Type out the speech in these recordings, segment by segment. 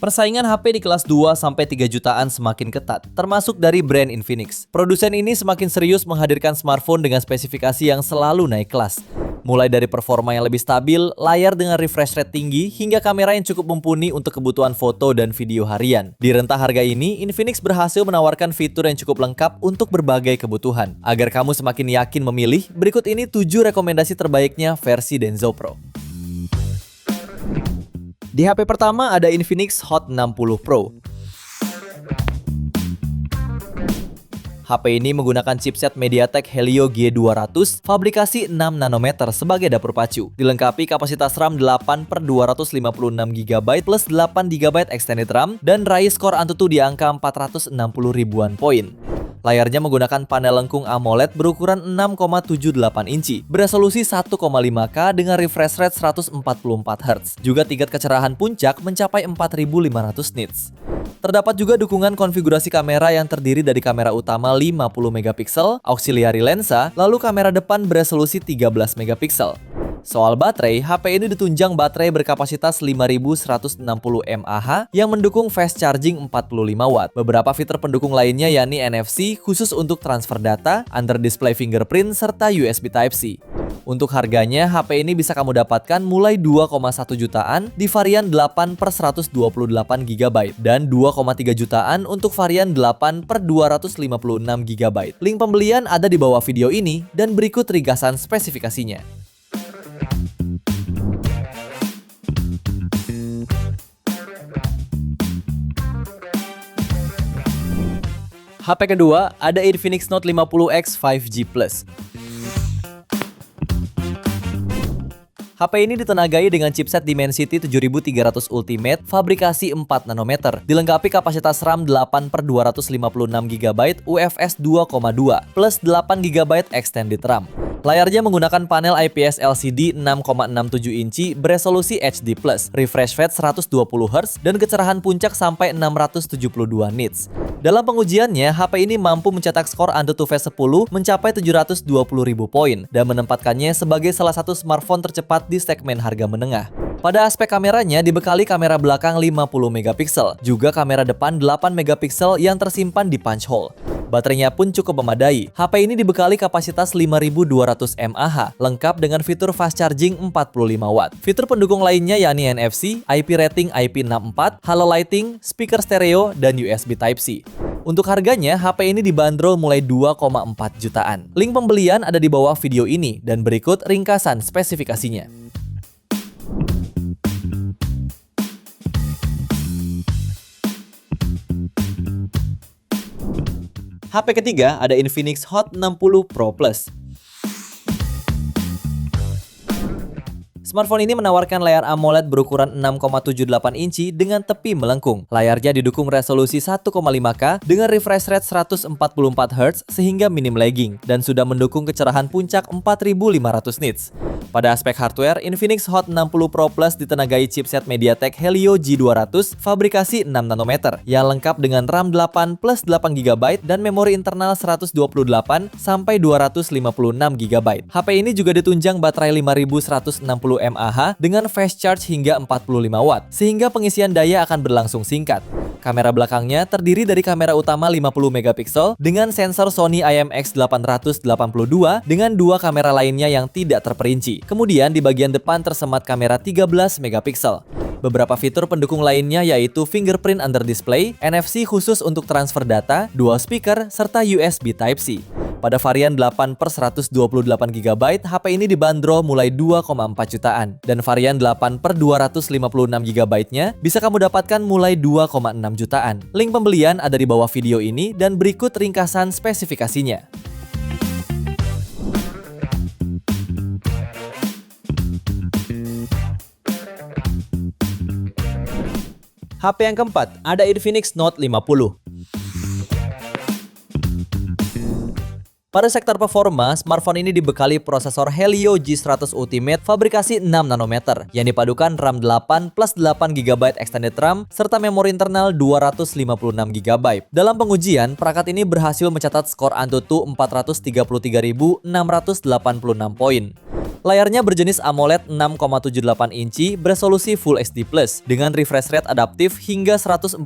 Persaingan HP di kelas 2-3 jutaan semakin ketat, termasuk dari brand Infinix. Produsen ini semakin serius menghadirkan smartphone dengan spesifikasi yang selalu naik kelas. Mulai dari performa yang lebih stabil, layar dengan refresh rate tinggi, hingga kamera yang cukup mumpuni untuk kebutuhan foto dan video harian. Di rentang harga ini, Infinix berhasil menawarkan fitur yang cukup lengkap untuk berbagai kebutuhan. Agar kamu semakin yakin memilih, berikut ini 7 rekomendasi terbaiknya versi Denso Pro. Di HP pertama ada Infinix Hot 60 Pro. HP ini menggunakan chipset MediaTek Helio G200 fabrikasi 6 nanometer sebagai dapur pacu. Dilengkapi kapasitas RAM 8/256GB plus 8GB extended RAM dan raih skor AnTuTu di angka 460 ribuan poin. Layarnya menggunakan panel lengkung AMOLED berukuran 6,78 inci, beresolusi 1,5K dengan refresh rate 144Hz. Juga tingkat kecerahan puncak mencapai 4500 nits. Terdapat juga dukungan konfigurasi kamera yang terdiri dari kamera utama 50 megapiksel, auxiliary lensa, lalu kamera depan beresolusi 13 megapiksel. Soal baterai, HP ini ditunjang baterai berkapasitas 5160 mAh yang mendukung fast charging 45 watt. Beberapa fitur pendukung lainnya yakni NFC khusus untuk transfer data, under display fingerprint, serta USB Type-C. Untuk harganya, HP ini bisa kamu dapatkan mulai 2,1 jutaan di varian 8/128GB dan 2,3 jutaan untuk varian 8/256GB. Link pembelian ada di bawah video ini dan berikut ringkasan spesifikasinya. HP kedua ada Infinix Note 50X 5G Plus. HP ini ditenagai dengan chipset Dimensity 7300 Ultimate fabrikasi 4 nanometer. Dilengkapi kapasitas RAM 8/256GB UFS 2,2 plus 8GB extended RAM. Layarnya menggunakan panel IPS LCD 6,67 inci beresolusi HD+, refresh rate 120Hz dan kecerahan puncak sampai 672 nits. Dalam pengujiannya, HP ini mampu mencetak skor AnTuTu V10 mencapai 720.000 poin dan menempatkannya sebagai salah satu smartphone tercepat di segmen harga menengah. Pada aspek kameranya dibekali kamera belakang 50 megapiksel, juga kamera depan 8 megapiksel yang tersimpan di punch hole. Baterainya pun cukup memadai. HP ini dibekali kapasitas 5200 mAh, lengkap dengan fitur fast charging 45 watt. Fitur pendukung lainnya yakni NFC, IP rating IP64, halo lighting, speaker stereo, dan USB Type-C. Untuk harganya, HP ini dibanderol mulai 2,4 jutaan. Link pembelian ada di bawah video ini dan berikut ringkasan spesifikasinya. HP ketiga ada Infinix Hot 60 Pro Plus. Smartphone ini menawarkan layar AMOLED berukuran 6,78 inci dengan tepi melengkung. Layarnya didukung resolusi 1,5K dengan refresh rate 144Hz sehingga minim lagging dan sudah mendukung kecerahan puncak 4500 nits. Pada aspek hardware, Infinix Hot 60 Pro Plus ditenagai chipset MediaTek Helio G200 fabrikasi 6 nanometer yang lengkap dengan RAM 8 plus 8GB dan memori internal 128 sampai 256GB. HP ini juga ditunjang baterai 5160 mAh dengan fast charge hingga 45 watt, sehingga pengisian daya akan berlangsung singkat. Kamera belakangnya terdiri dari kamera utama 50 megapiksel dengan sensor Sony IMX882 dengan dua kamera lainnya yang tidak terperinci. Kemudian di bagian depan tersemat kamera 13 megapiksel. Beberapa fitur pendukung lainnya yaitu fingerprint under display, NFC khusus untuk transfer data, dual speaker, serta USB Type-C. Pada varian 8/128GB, HP ini dibanderol mulai 2,4 jutaan. Dan varian 8/256GB-nya bisa kamu dapatkan mulai 2,6 jutaan. Link pembelian ada di bawah video ini dan berikut ringkasan spesifikasinya. HP yang keempat ada Infinix Note 50. Pada sektor performa, smartphone ini dibekali prosesor Helio G100 Ultimate fabrikasi 6 nanometer yang dipadukan RAM 8 plus 8GB extended RAM serta memori internal 256GB. Dalam pengujian, perangkat ini berhasil mencatat skor AnTuTu 433.686 poin. Layarnya berjenis AMOLED 6,78 inci beresolusi Full HD+, dengan refresh rate adaptif hingga 144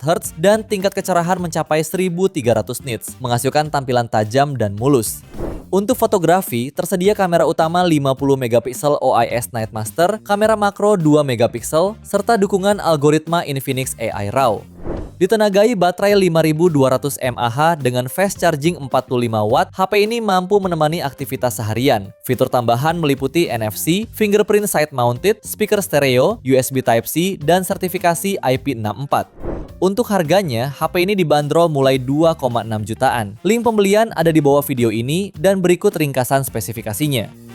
Hz dan tingkat kecerahan mencapai 1300 nits, menghasilkan tampilan tajam dan mulus. Untuk fotografi, tersedia kamera utama 50 megapiksel OIS Night Master, kamera makro 2 megapiksel, serta dukungan algoritma Infinix AI RAW. Ditenagai baterai 5200 mAh dengan fast charging 45 watt, HP ini mampu menemani aktivitas seharian. Fitur tambahan meliputi NFC, fingerprint side mounted, speaker stereo, USB Type-C, dan sertifikasi IP64. Untuk harganya, HP ini dibanderol mulai 2,6 jutaan. Link pembelian ada di bawah video ini dan berikut ringkasan spesifikasinya.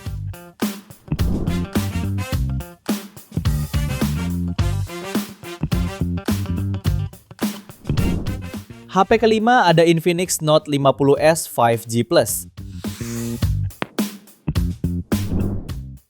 HP kelima ada Infinix Note 50S 5G Plus.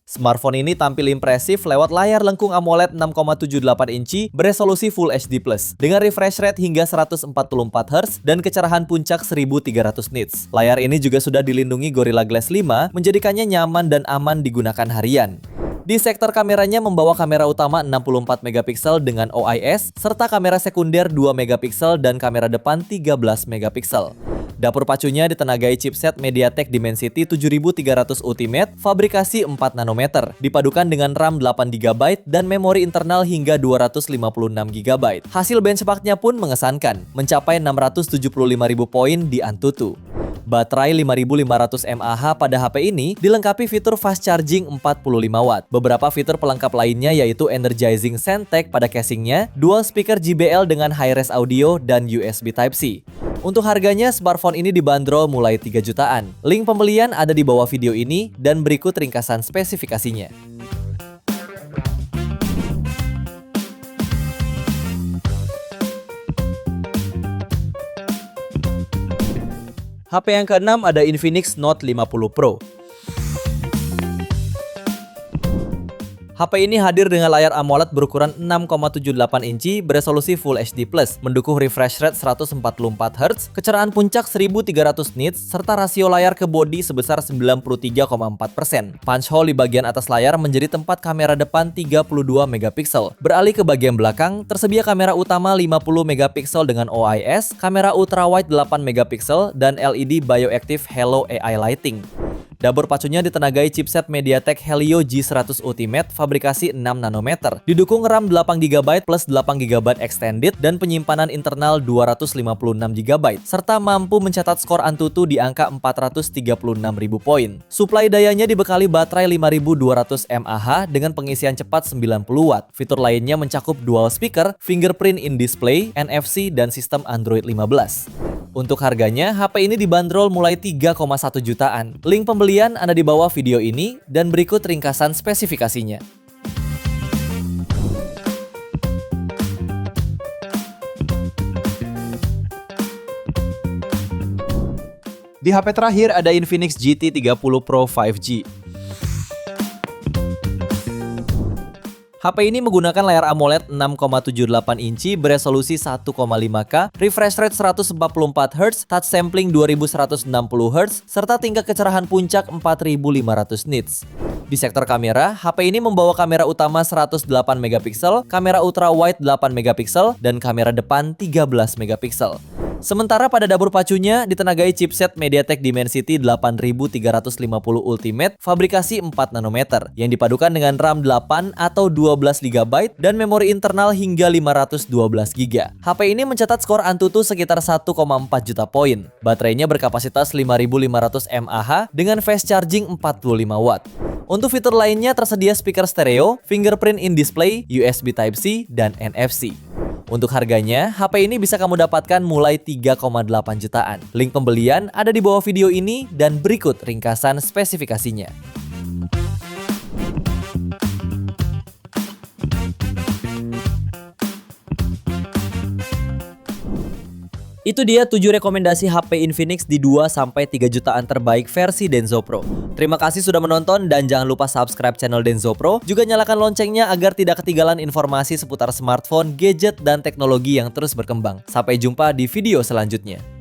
Smartphone ini tampil impresif lewat layar lengkung AMOLED 6,78 inci beresolusi Full HD+, dengan refresh rate hingga 144 Hz dan kecerahan puncak 1300 nits. Layar ini juga sudah dilindungi Gorilla Glass 5, menjadikannya nyaman dan aman digunakan harian. Di sektor kameranya membawa kamera utama 64 megapiksel dengan OIS, serta kamera sekunder 2 megapiksel dan kamera depan 13 megapiksel. Dapur pacunya ditenagai chipset MediaTek Dimensity 7300 Ultimate, fabrikasi 4 nanometer, dipadukan dengan RAM 8 GB dan memori internal hingga 256 GB. Hasil benchmarknya pun mengesankan, mencapai 675.000 poin di Antutu. Baterai 5500 mAh pada HP ini dilengkapi fitur fast charging 45 watt. Beberapa fitur pelengkap lainnya yaitu Energizing SandTag pada casingnya, dual speaker JBL dengan high-res audio, dan USB Type-C. Untuk harganya, smartphone ini dibanderol mulai 3 jutaan. Link pembelian ada di bawah video ini dan berikut ringkasan spesifikasinya. HP yang keenam ada Infinix Note 50 Pro. HP ini hadir dengan layar AMOLED berukuran 6,78 inci beresolusi Full HD+, mendukung refresh rate 144 Hz, kecerahan puncak 1300 nits, serta rasio layar ke bodi sebesar 93,4%. Punch hole di bagian atas layar menjadi tempat kamera depan 32 megapiksel. Beralih ke bagian belakang, tersedia kamera utama 50 megapiksel dengan OIS, kamera ultrawide 8 megapiksel, dan LED Bioactive Halo AI Lighting. Dapur pacunya ditenagai chipset MediaTek Helio G100 Ultimate fabrikasi 6 nanometer. Didukung RAM 8GB plus 8GB extended dan penyimpanan internal 256 GB, serta mampu mencatat skor Antutu di angka 436.000 poin. Suplai dayanya dibekali baterai 5200 mAh dengan pengisian cepat 90 watt. Fitur lainnya mencakup dual speaker, fingerprint in display, NFC, dan sistem Android 15. Untuk harganya, HP ini dibanderol mulai 3,1 jutaan. Link pembelian ada di bawah video ini dan berikut ringkasan spesifikasinya. Di HP terakhir ada Infinix GT 30 Pro 5G. HP ini menggunakan layar AMOLED 6,78 inci beresolusi 1,5K, refresh rate 144 Hz, touch sampling 2160 Hz, serta tingkat kecerahan puncak 4500 nits. Di sektor kamera, HP ini membawa kamera utama 108 megapiksel, kamera ultrawide 8 megapiksel, dan kamera depan 13 megapiksel. Sementara pada dapur pacunya ditenagai chipset MediaTek Dimensity 8350 Ultimate fabrikasi 4 nanometer yang dipadukan dengan RAM 8 atau 12GB dan memori internal hingga 512GB. HP ini mencatat skor Antutu sekitar 1,4 juta poin. Baterainya berkapasitas 5500 mAh dengan fast charging 45 watt. Untuk fitur lainnya tersedia speaker stereo, fingerprint in display, USB Type-C, dan NFC. Untuk harganya, HP ini bisa kamu dapatkan mulai 3,8 jutaan. Link pembelian ada di bawah video ini dan berikut ringkasan spesifikasinya. Itu dia 7 rekomendasi HP Infinix di 2-3 jutaan terbaik versi Denso Pro. Terima kasih sudah menonton dan jangan lupa subscribe channel Denso Pro. Juga nyalakan loncengnya agar tidak ketinggalan informasi seputar smartphone, gadget, dan teknologi yang terus berkembang. Sampai jumpa di video selanjutnya.